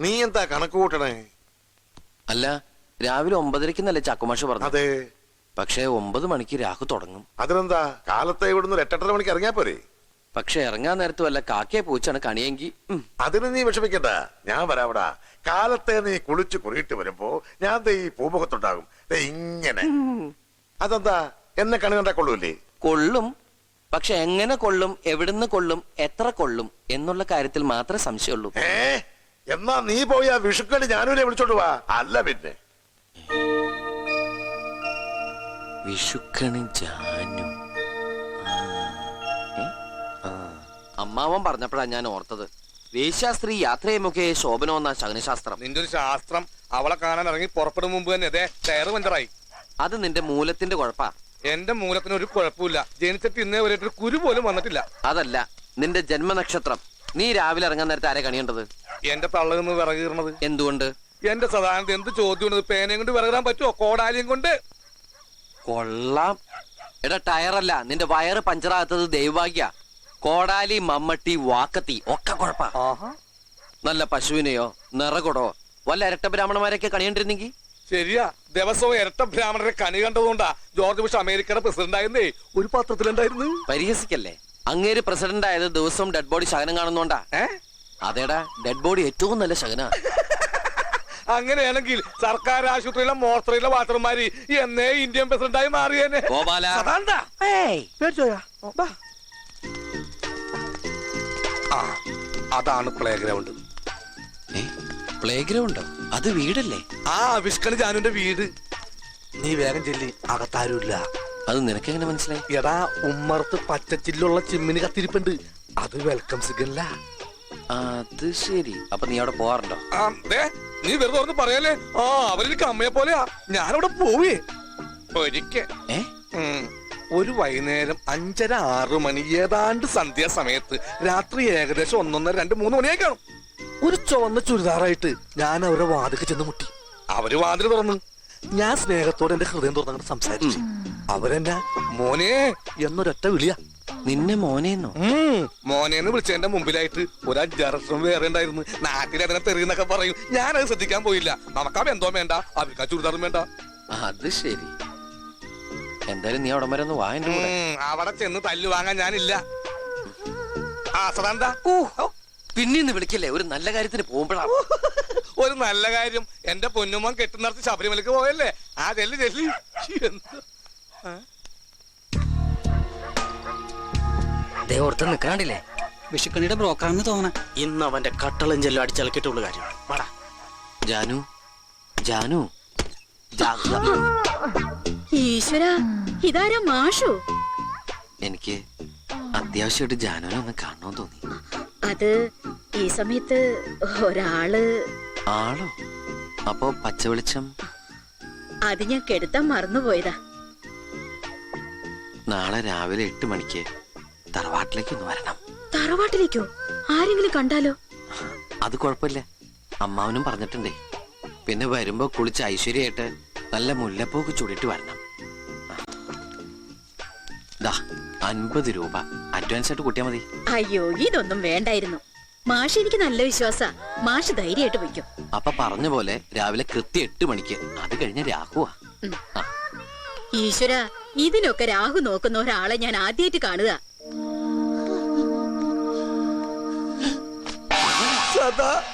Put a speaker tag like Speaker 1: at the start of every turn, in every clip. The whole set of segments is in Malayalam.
Speaker 1: നീ എന്താ കണക്ക് കൂട്ടണേ?
Speaker 2: അല്ല, രാവിലെ 9:30 ചാക്കുമാഷ് പറഞ്ഞു.
Speaker 1: അതെ,
Speaker 2: പക്ഷേ 9 മണിക്ക് രാഹു തുടങ്ങും.
Speaker 1: അതിനെന്താ, കാലത്തെ ഇവിടുന്ന് 8:30 മണിക്ക് ഇറങ്ങിയാ പോരെ?
Speaker 2: പക്ഷെ ഇറങ്ങാൻ നേരത്ത് വല്ല കാക്കയെ പൂച്ചാണ് കണിയെങ്കിൽ
Speaker 1: അതിന് നീ വിഷമിക്കണ്ട, ഞാൻ വരാവിടാ. കാലത്തെ നീ കുളിച്ച് കുറിയിട്ട് വരുമ്പോ ഞാൻ ദേ ഈ പൂമുഖത്തുണ്ടാകും, ഇങ്ങനെ. അതെന്താ, എന്നെ കണി കണ്ടാ കൊള്ളൂല്ലേ?
Speaker 2: കൊള്ളും. പക്ഷെ എങ്ങനെ കൊള്ളും, എവിടുന്ന് കൊള്ളും, എത്ര കൊള്ളും എന്നുള്ള കാര്യത്തിൽ മാത്രമേ സംശയമുള്ളൂ.
Speaker 1: എന്നാ നീ പോയി ആ വിഷുക്കണി ഞാനൂരെ വിളിച്ചോണ്ട് വാ. അല്ല പിന്നെ
Speaker 2: വിഷുക്കണി ജാനു. അമ്മാവൻ പറഞ്ഞപ്പോഴാണ് ഞാൻ ഓർത്തത്. വേശ്യാസ്ത്രീ യാത്രയുമൊക്കെ ശോഭനമെന്ന ശകുനശാസ്ത്രം.
Speaker 3: നിന്റെ ഒരു ശാസ്ത്രം അവളെ കാണാൻ ഇറങ്ങി പുറപ്പെടും മുമ്പ് തന്നെ ടയറ് പഞ്ചറായി.
Speaker 2: അത് നിന്റെ മൂലത്തിന്റെ കുഴപ്പാ.
Speaker 3: എന്റെ മൂലത്തിന് ഒരു കുഴപ്പമില്ല. ജനിച്ചിട്ട് ഇന്നേ വരെ ഒരു കുരു പോലും വന്നിട്ടില്ല.
Speaker 2: അതല്ല, നിന്റെ ജന്മനക്ഷത്രം. നീ രാവിലെ ഇറങ്ങാൻ നേരത്തെ ആരെ കണിയേണ്ടത്?
Speaker 3: എന്റെ തള്ളന്ന് വിറകീറണത്
Speaker 2: എന്തുകൊണ്ട്?
Speaker 3: എന്റെ സദാനത്ത് എന്ത് ചോദ്യം? പേനയും കൊണ്ട് വിറകിടാൻ പറ്റുമോ? കോടാലിയും കൊണ്ട്.
Speaker 2: കൊള്ളാം. എടാ, ടയറല്ല, നിന്റെ വയറ് പഞ്ചറാകാത്തത് ദൈവഭാഗ്യ. കോടാലി, മമ്മട്ടി, വാക്കത്തി ഒക്കെ കുഴപ്പാ. നല്ല പശുവിനെയോ നിറകൊടോ വല്ല ഇരട്ട ബ്രാഹ്മണന്മാരൊക്കെ കണിയണ്ടിരുന്നെങ്കിൽ.
Speaker 3: ശരിയാ, ദിവസവും ഇരട്ട ബ്രാഹ്മണരെ കണി കണ്ടതുകൊണ്ടാ ജോർജ് ബുഷ് അമേരിക്കയുടെ പ്രസിഡന്റ് ആയിരുന്നേ. ഒരു പത്രത്തിലുണ്ടായിരുന്നു.
Speaker 2: പരിഹസിക്കല്ലേ? അങ്ങേര് പ്രസിഡന്റ് ആയത് ദിവസവും ഡെഡ് ബോഡി ശകനം കാണുന്നോണ്ടാ. അതേടാ, ഡെഡ് ബോഡി ഏറ്റവും നല്ല ശകന.
Speaker 3: അങ്ങനെയാണെങ്കിൽ സർക്കാർ ആശുപത്രിയിലെ മോർച്ചറിയിലെ വാട്ടർമാര് എന്നേ ഇന്ത്യൻ പ്രസിഡന്റായി മാറിയേനെ. അതാണ് പ്ലേ ഗ്രൗണ്ട്.
Speaker 2: പ്ലേ ഗ്രൗണ്ടോ? അത് വീടല്ലേ?
Speaker 3: ആ വിഷ്കണി ജാനുവിന്റെ വീട്. നീ വേഗം ചെല്ലി, അകത്താരുമില്ല.
Speaker 2: അത് നിനക്കെങ്ങനെ മനസ്സിലായി?
Speaker 3: എടാ, ഉമ്മർത്ത് പച്ചച്ചില്ലുള്ള ചിമ്മിനി കത്തിരിപ്പുണ്ട്. അത് വെൽക്കം സിഗ്നലാ.
Speaker 2: അത് ശരി. അപ്പൊ നീ അവിടെ പോവാറുണ്ടോ?
Speaker 3: നീ വെറുതെ ഓർന്ന് പറയല്ലേ. അവരെനിക്ക് അമ്മയെ പോലെയാ. ഞാനവിടെ പോവേ ഒരിക്കൽ. ഒരു വൈകുന്നേരം 5:30-6 മണി, ഏതാണ്ട് സന്ധ്യാസമയത്ത്, രാത്രി ഏകദേശം 1:30, 2, 3 മണിയായി കാണും. ഒരു ചുവന്ന ചുരിദാറായിട്ട് ഞാൻ അവരുടെ വാതിക്ക് ചെന്ന് മുട്ടി. അവര് വാതിൽ തുറന്നു. ഞാൻ സ്നേഹത്തോടെ എന്റെ ഹൃദയം തുറന്നങ്ങോട്ട് സംസാരിച്ചു. അവരെന്നാ മോനെ എന്നൊരൊറ്റ വിളിയാ.
Speaker 2: നിന്നെ മോനേന്നോ?
Speaker 3: മോനേന്ന് വിളിച്ചതിന്റെ മുമ്പിലായിട്ട് ഒരു 5-6 വർഷം വേറെ ഉണ്ടായിരുന്നു. നാട്ടിൽ അതിനെ തെറിയെന്നൊക്കെ പറയും. ഞാനത് ശ്രദ്ധിക്കാൻ പോയില്ല. നമുക്കാ ബന്ധവും വേണ്ട, അവർക്ക് ആ ചുരിദാറും വേണ്ട.
Speaker 2: അത് ശരി. എന്തായാലും നീ അവിടെ വരെ ഒന്ന് വാ.
Speaker 3: അവിടെ ചെന്ന് തല്ലു വാങ്ങാൻ ഞാനില്ല.
Speaker 2: പിന്നീന്ന് വിളിക്കല്ലേ, ഒരു നല്ല കാര്യത്തിന് പോകുമ്പോഴാണ്.
Speaker 3: ഒരു നല്ല കാര്യം. എന്റെ പൊന്നുമോൻ കെട്ടുന്നിടത്ത് ശബരിമലക്ക് പോയല്ലേ. ആ ചെല്ലി ചെല്ലി.
Speaker 4: ഓർത്ത് നിൽക്കാണ്ടില്ലേ? വിഷുക്കണിയുടെ ബ്രോക്കറാണെന്ന് തോന്നണ.
Speaker 5: ഇന്ന് അവന്റെ കട്ടളും ചെല്ലും അടിച്ചിളക്കിട്ടുള്ള കാര്യം.
Speaker 2: ജാനു, ജാനു,
Speaker 6: ഈശ്വര, ഇതാരാ മാഷു?
Speaker 2: എനിക്ക് അത്യാവശ്യമായിട്ട് ജാനുവിനെ ഒന്ന് കാണണമെന്ന് തോന്നി.
Speaker 6: അത് ഈ സമയത്ത് ഒരാള്.
Speaker 2: ആളോ? അപ്പോ പച്ച വെളിച്ചം?
Speaker 6: അത് ഞാൻ കെടുത്താൻ മറന്നുപോയതാ.
Speaker 2: നാളെ രാവിലെ 8 മണിക്ക് തറവാട്ടിലേക്ക് ഒന്ന് വരണം.
Speaker 6: തറവാട്ടിലേക്കോ? ആരെങ്കിലും കണ്ടാലോ?
Speaker 2: അത് കുഴപ്പമില്ല, അമ്മാവനും പറഞ്ഞിട്ടുണ്ടേ. പിന്നെ വരുമ്പോ കുളിച്ച് ഐശ്വര്യമായിട്ട് നല്ല മുല്ലപ്പൂക്ക് ചൂടിട്ട് വരണം. 50 രൂപ അഡ്വാൻസ് ആയിട്ട് കൂട്ടിയാ മതി.
Speaker 6: അയ്യോ, ഇതൊന്നും വേണ്ടായിരുന്നു. മാഷ് എനിക്ക് നല്ല വിശ്വാസ. മാഷ് ധൈര്യമായിട്ട് വയ്ക്കും.
Speaker 2: അപ്പൊ പറഞ്ഞ പോലെ രാവിലെ കൃത്യം 8 മണിക്ക്. അത് കഴിഞ്ഞ രാഹുവാ.
Speaker 6: ഈശ്വര, ഇതിനൊക്കെ രാഹു നോക്കുന്ന ഒരാളെ ഞാൻ ആദ്യമായിട്ട് കാണുക.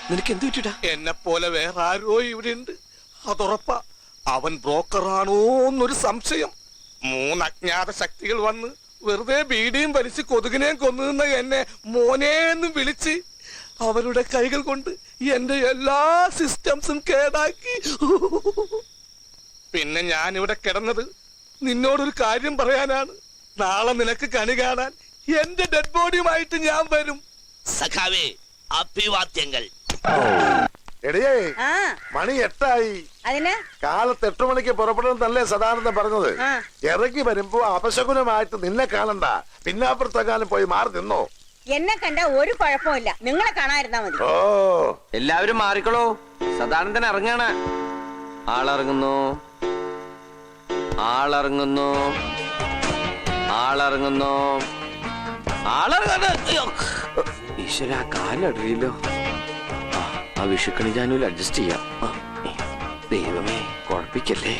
Speaker 2: നിനക്ക് എന്ത് പറ്റിട്ടാ?
Speaker 3: എന്നെ പോലെ വേറെ ആരോ ഇവിടെ ഉണ്ട്, അതുറപ്പാ. അവൻ ബ്രോക്കറാണോ എന്നൊരു സംശയം. 3 അജ്ഞാത ശക്തികൾ വന്ന് വെറുതെ ബീഡിയും വലിച്ച് കൊതുകിനെയും കൊന്നുനിന്ന എന്നെ മോനേന്നും വിളിച്ച് അവരുടെ കൈകൾ കൊണ്ട് എന്റെ എല്ലാ സിസ്റ്റംസും കേടാക്കി. പിന്നെ ഞാൻ ഇവിടെ കിടന്നത് നിന്നോടൊരു കാര്യം പറയാനാണ്. നാളെ നിനക്ക് കണി കാണാൻ എന്റെ ഡെഡ് ബോഡിയുമായിട്ട് ഞാൻ വരും.
Speaker 5: സഖാവേ, അഭിവാദ്യങ്ങൾ.
Speaker 1: എടിയേ, മണി 8
Speaker 7: അതിന്
Speaker 1: കാലത്ത് 8 മണിക്ക് പുറപ്പെടുന്നല്ലേ സദാനന്ദൻ പറഞ്ഞത്. ഇറങ്ങി വരുമ്പോ അപശകുനമായിട്ട് നിന്നെ കാണണ്ട, പിന്നാപ്പുറത്തെങ്ങാനും പോയി മാറി നിന്നോ.
Speaker 7: എന്നെ കണ്ട ഒരു കുഴപ്പമില്ല, നിങ്ങളെ കാണാതിരുന്നാ മതി.
Speaker 1: ഓ,
Speaker 2: എല്ലാവരും മാറിക്കോളൂ, സദാനന്ദൻ ഇറങ്ങാണ്. ആളിറങ്ങുന്നു, ആളിറങ്ങുന്നു, ആളിറങ്ങുന്നു, ആളിറങ്ങുന്നു. ഈശ്വര, കാലടിയില്ലോ. ആ വിഷുക്കണി ജാനുവിൽ അഡ്ജസ്റ്റ് ചെയ്യാം. ദൈവമേ കുഴപ്പിക്കല്ലേ.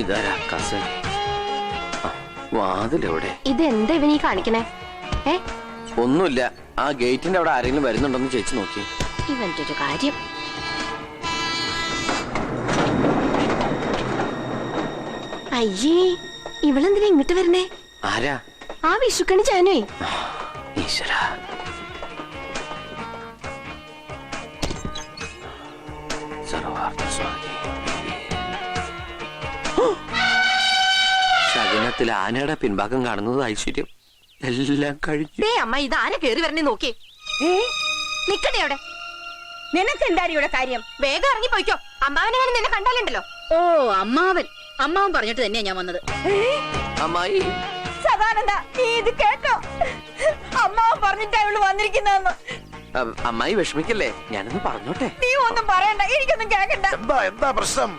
Speaker 2: ഇതാരാ കസൻ? വാതിലെവിടെ?
Speaker 8: ഇതെന്താ ഇവനീ കാണിക്കണേ?
Speaker 2: ഒന്നുമില്ല. ആ ഗേറ്റിന്റെ അവിടെ ആരെങ്കിലും വരുന്നുണ്ടെന്ന് ചേച്ചി നോക്കി.
Speaker 8: ഇവന്റെ ഒരു കാര്യം. അയ്യേ, ഇവളെന്തിനാ ഇങ്ങോട്ട് വരണേ?
Speaker 2: ആരാ?
Speaker 8: ആ വിഷുക്കണി ജാനുവേ.
Speaker 2: ഈശ്വര. ശകുനത്തിൽ ആനയുടെ പിൻഭാഗം കാണുന്നത് ഐശ്വര്യം. എല്ലാം കഴിഞ്ഞു.
Speaker 8: അമ്മ, ഇത് ആരാ കേറി വരണേ നോക്കി. നിക്കണേ അവിടെ.
Speaker 7: നിനക്ക് എന്തായാലും ഇവിടെ കാര്യം?
Speaker 8: വേഗം ഇറങ്ങി പോയിക്കോ. അമ്മാവനെ നിന്നെ കണ്ടാലുണ്ടല്ലോ.
Speaker 6: ഓ, അമ്മാവൻ പറഞ്ഞിട്ട് തന്നെയാ ഞാൻ വന്നത്.
Speaker 2: അമ്മായി,
Speaker 7: സദാനന്ദ, നീ ഇത് കേട്ടോ? അമ്മാവൻ പറഞ്ഞിട്ടാ ഇവള് വന്നിരിക്കുന്നതെന്ന്.
Speaker 2: അമ്മായി വിഷമിക്കല്ലേ, ഞാനൊന്ന് പറഞ്ഞോട്ടെ.
Speaker 7: നീ ഒന്നും പറയണ്ട, എനിക്കൊന്നും കേക്കണ്ട.
Speaker 1: എന്താ പ്രശ്നം?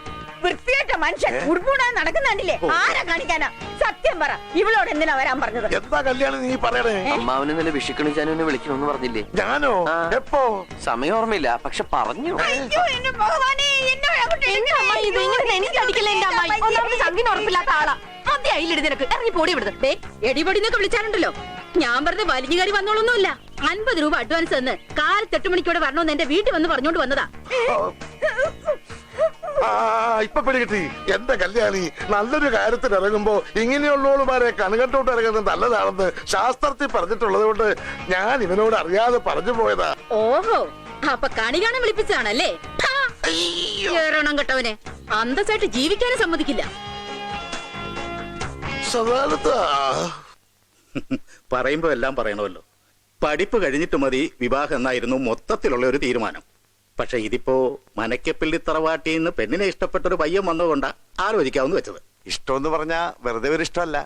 Speaker 7: വൃത്തിയായിട്ട മനുഷ്യൻ ഉടുപ്പൂടാൻ നടക്കുന്നുണ്ടില്ലേ? ആരാ കാണിക്കാനാ? സത്യം പറ, ഇവളോട് എന്തിനാ വരാൻ പറഞ്ഞത്?
Speaker 1: എന്താ കല്യാണം നീ പറയണേ?
Speaker 2: അമ്മാവനെ നല്ല വിഷുക്കണി ജാനുവിനെ വിളിക്കണമെന്ന് പറഞ്ഞില്ലേ?
Speaker 1: ഞാനോ? എപ്പോ?
Speaker 2: സമയം ഓർമ്മയില്ല, പക്ഷെ പറഞ്ഞു.
Speaker 7: അയ്യോ, എന്റെ ഭഗവാനേ, എന്നെ അങ്ങോട്ട്
Speaker 8: ഉറപ്പില്ലാത്ത ആളാ. മതിയായില്ലേ നിനക്ക്? ഇറങ്ങി പോടി ഇവിടുന്ന്.
Speaker 6: എടിപൊടിന്നൊക്കെ വിളിച്ചാലുണ്ടല്ലോ. ഞാൻ വെറുതെ വലിഞ്ഞു കയറി വന്നോളൊന്നുമില്ല. 50 രൂപ അഡ്വാൻസ് തന്ന് കാലത്ത് 8 മണിക്കൂടെ വരണമെന്ന് എന്റെ വീട്ടിൽ വന്ന് പറഞ്ഞോണ്ട് വന്നതാ.
Speaker 1: ഇപ്പൊ പിടികിട്ടി. എന്റെ കല്യാണി നല്ലൊരു കാര്യത്തിന് ഇറങ്ങുമ്പോ ഇങ്ങനെയുള്ളവളുമാരെ കണുകെട്ടോട്ട് ഇറങ്ങുന്നത് നല്ലതാണെന്ന് ശാസ്ത്രത്തിൽ പറഞ്ഞിട്ടുള്ളത് കൊണ്ട് ഞാൻ ഇവനോട് അറിയാതെ പറഞ്ഞു പോയതാ.
Speaker 6: ഓഹോ, അപ്പൊ കണി കാണാൻ വിളിപ്പിച്ചതാണല്ലേ? കേറണം കേട്ടവനെ. അന്തസ്സായിട്ട് ജീവിക്കാനും സമ്മതിക്കില്ല.
Speaker 9: പറയുമ്പോ എല്ലാം പറയണമല്ലോ. പഠിപ്പ് കഴിഞ്ഞിട്ട് മതി വിവാഹം എന്നായിരുന്നു മൊത്തത്തിലുള്ള ഒരു തീരുമാനം. പക്ഷെ ഇതിപ്പോ മനക്കപ്പിള്ളി തറവാട്ടിൽ നിന്ന് പെണ്ണിനെ ഇഷ്ടപ്പെട്ടൊരു പയ്യൻ വന്നതുകൊണ്ടാ ആലോചിക്കാവുന്ന വെച്ചത്.
Speaker 10: ഇഷ്ടമെന്ന് പറഞ്ഞാ വെറുതെ ഒരു ഇഷ്ടമല്ല.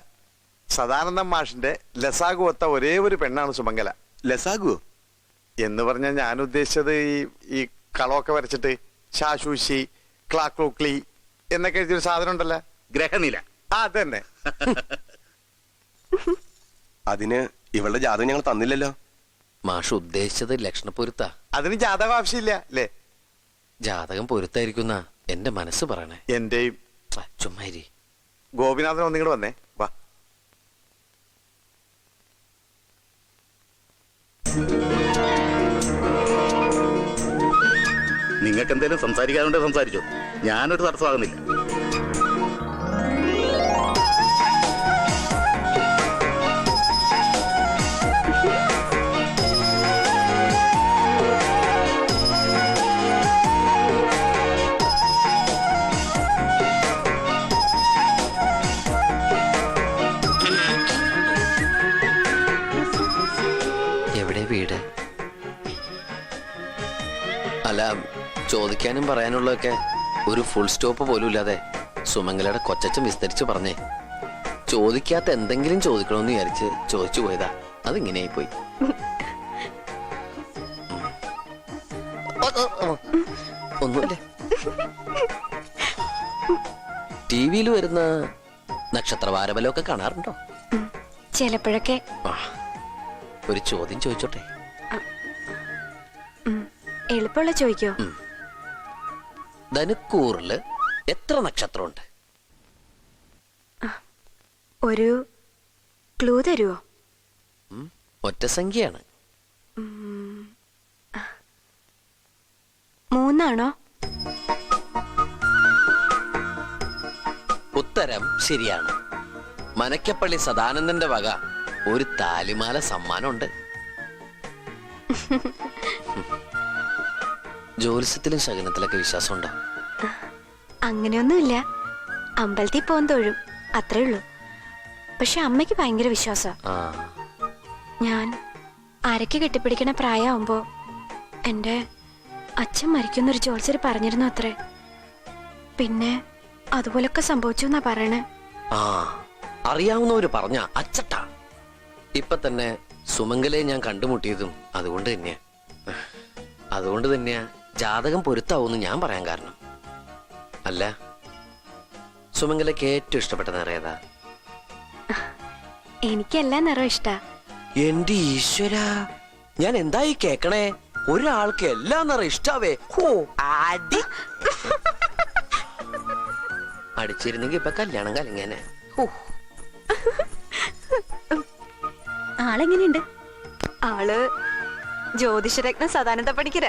Speaker 10: സദാനന്ദൻ മാഷിന്റെ ലസാഗു ഒത്ത ഒരേ ഒരു പെണ്ണാണ് സുമംഗല.
Speaker 9: ലസാഗു
Speaker 10: എന്ന് പറഞ്ഞാൽ ഞാൻ ഉദ്ദേശിച്ചത് ഈ കളമൊക്കെ വരച്ചിട്ട് ശാശൂശി, ക്ലാക്ലൂക്ലി എന്നൊക്കെ എഴുതിയൊരു സാധനം ഉണ്ടല്ലോ,
Speaker 9: ഗ്രഹനില.
Speaker 10: അതന്നെ.
Speaker 9: അതിന് ഇവളുടെ ജാതകം ഞങ്ങൾ തന്നില്ലല്ലോ.
Speaker 2: മാഷ് ഉദ്ദേശിച്ചത് ലക്ഷണപ്പൊരുത്താ.
Speaker 10: അതിന് ജാതകം ആവശ്യമില്ല അല്ലേ?
Speaker 2: ജാതകം പൊരുത്തായിരിക്കുന്ന എന്റെ മനസ്സ് പറയണേ.
Speaker 10: എന്റെയും.
Speaker 2: ചുമ്മാരി.
Speaker 10: ഗോപിനാഥൻ ഒന്നിങ്ങോട് വന്നേ, വാ.
Speaker 9: നിങ്ങൾക്ക് എന്തെങ്കിലും സംസാരിക്കാറുണ്ട് സംസാരിച്ചോ, ഞാനൊരു തടസ്സമാകുന്നില്ല.
Speaker 2: എവിടെ വീട്? അല്ല, ചോദിക്കാനും പറയാനുള്ളതൊക്കെ ഒരു ഫുൾ സ്റ്റോപ്പ് പോലും ഇല്ലാതെ സുമംഗലയുടെ കൊച്ചച്ഛൻ വിസ്തരിച്ച് പറഞ്ഞേ. ചോദിക്കാത്ത എന്തെങ്കിലും ചോദിക്കണമെന്ന് വിചാരിച്ച് ചോദിച്ചു പോയതാ. അതിങ്ങനെയായി പോയി. ഒന്നുമില്ല. ടിവിയിൽ വരുന്ന നക്ഷത്രവാരബലമൊക്കെ കാണാറുണ്ടോ?
Speaker 8: ചിലപ്പോഴൊക്കെ.
Speaker 2: ഒരു ചോദ്യം ചോദിച്ചോട്ടെ?
Speaker 8: എളുപ്പമുള്ള ചോദിക്കോ?
Speaker 2: ധനുക്കൂറില് എത്ര നക്ഷത്രമുണ്ട്?
Speaker 8: ഒരു ക്ലൂ തരുവോ?
Speaker 2: ഒറ്റ സംഖ്യയാണ്.
Speaker 8: 3
Speaker 2: ഉത്തരം ശരിയാണ്. മനക്കപ്പള്ളി സദാനന്ദന്റെ വക ഒരു താലിമാല സമ്മാനമുണ്ട്. ജ്യോത്സ്യത്തിലും ശകുനത്തിലൊക്കെ വിശ്വാസമുണ്ടോ?
Speaker 8: അങ്ങനെയൊന്നുമില്ല. അമ്പലത്തിൽ പോകാൻ തൊഴും, അത്രേ ഉള്ളൂ. പക്ഷെ അമ്മയ്ക്ക് ഭയങ്കര വിശ്വാസം. ഞാൻ അരക്ക് കെട്ടിപ്പിടിക്കണ പ്രായമാകുമ്പോ എന്റെ അച്ഛൻ മരിക്കുന്നൊരു ജ്യോത്സ്യർ പറഞ്ഞിരുന്നു അത്രേ. പിന്നെ അതുപോലൊക്കെ സംഭവിച്ചു എന്നാ പറയണേ.
Speaker 2: അറിയാവുന്നവര് പറഞ്ഞ അച്ചട്ടാ. ഇപ്പൊ തന്നെ സുമംഗലയെ ഞാൻ കണ്ടുമുട്ടിയതും അതുകൊണ്ട് തന്നെയാ ജാതകം പൊരുത്താവൂന്ന് ഞാൻ പറയാൻ കാരണം. അല്ല, സുമംഗലയ്ക്ക് ഏറ്റവും ഇഷ്ടപ്പെട്ട നിറം ഏതാ?
Speaker 8: എനിക്കെല്ലാം നിറം ഇഷ്ടാ.
Speaker 2: എന്റെ ഈശ്വര, ഞാൻ എന്തായി കേക്കണേ? ഒരാൾക്ക് എല്ലാം നിറ ഇഷ്ടാവേ ഹോ അടി അടിച്ചിരുന്നെങ്കി ഇപ്പൊ കല്യാണം കലങ്ങനെ.
Speaker 8: ആളെങ്ങനെയുണ്ട്? ആള് ജ്യോതിഷരത്ന സദാനന്ദ പണിക്കര.